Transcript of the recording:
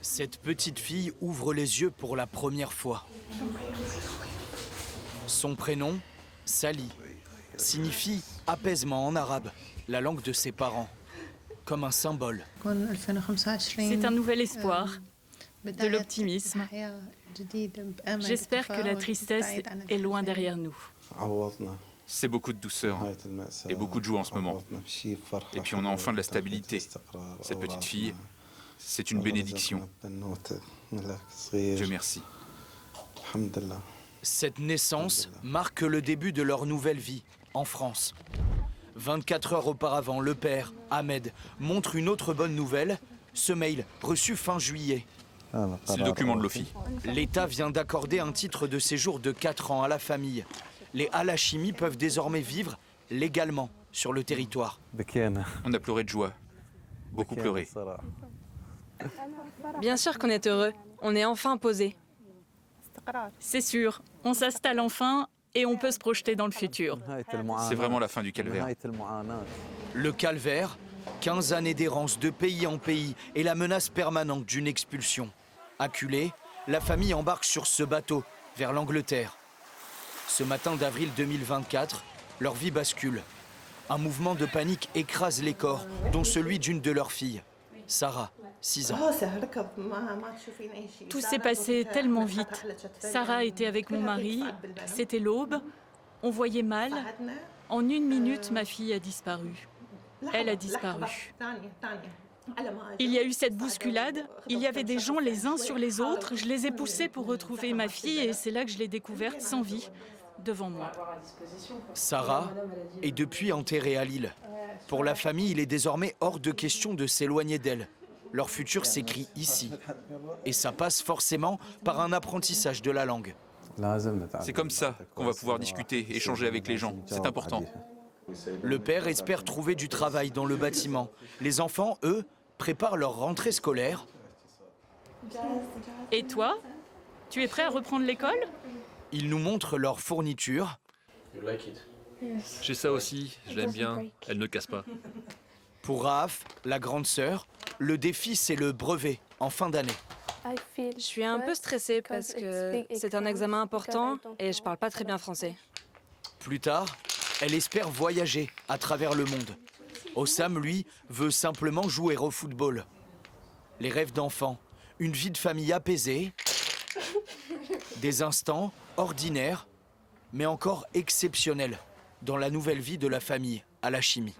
Cette petite fille ouvre les yeux pour la première fois. Son prénom, Sally, signifie apaisement en arabe, la langue de ses parents, comme un symbole. C'est un nouvel espoir, de l'optimisme. J'espère que la tristesse est loin derrière nous. C'est beaucoup de douceur et beaucoup de joie en ce moment. Et puis on a enfin de la stabilité. Cette petite fille, c'est une bénédiction. Dieu merci. Cette naissance marque le début de leur nouvelle vie, en France. 24 heures auparavant, le père, Ahmed, montre une autre bonne nouvelle, ce mail reçu fin juillet. C'est le document de l'OFI. L'État vient d'accorder un titre de séjour de 4 ans à la famille. Les Al-Hachimi peuvent désormais vivre légalement sur le territoire. On a pleuré de joie, beaucoup pleuré. Bien sûr qu'on est heureux. On est enfin posé. C'est sûr, on s'installe enfin et on peut se projeter dans le futur. C'est vraiment la fin du calvaire. Le calvaire, 15 années d'errance de pays en pays et la menace permanente d'une expulsion. Acculée, la famille embarque sur ce bateau vers l'Angleterre. Ce matin d'avril 2024, leur vie bascule. Un mouvement de panique écrase les corps, dont celui d'une de leurs filles, Sarah, 6 ans. Tout s'est passé tellement vite. Sarah était avec mon mari, c'était l'aube, on voyait mal. En 1 minute, ma fille a disparu. Elle a disparu. Il y a eu cette bousculade, il y avait des gens les uns sur les autres, je les ai poussés pour retrouver ma fille et c'est là que je l'ai découverte sans vie, devant moi. Sarah est depuis enterrée à Lille. Pour la famille, il est désormais hors de question de s'éloigner d'elle. Leur futur s'écrit ici. Et ça passe forcément par un apprentissage de la langue. C'est comme ça qu'on va pouvoir discuter, échanger avec les gens. C'est important. Le père espère trouver du travail dans le bâtiment. Les enfants, eux, préparent leur rentrée scolaire. Et toi, tu es prêt à reprendre l'école? Ils nous montrent leurs fournitures. J'ai ça aussi, je l'aime bien, elle ne casse pas. Pour Raaf, la grande sœur, le défi c'est le brevet en fin d'année. Je suis un peu stressée parce que c'est un examen important et je parle pas très bien français. Plus tard, elle espère voyager à travers le monde. Ossam, lui, veut simplement jouer au football. Les rêves d'enfant, une vie de famille apaisée, des instants ordinaires, mais encore exceptionnels dans la nouvelle vie de la famille Al-Hachimi.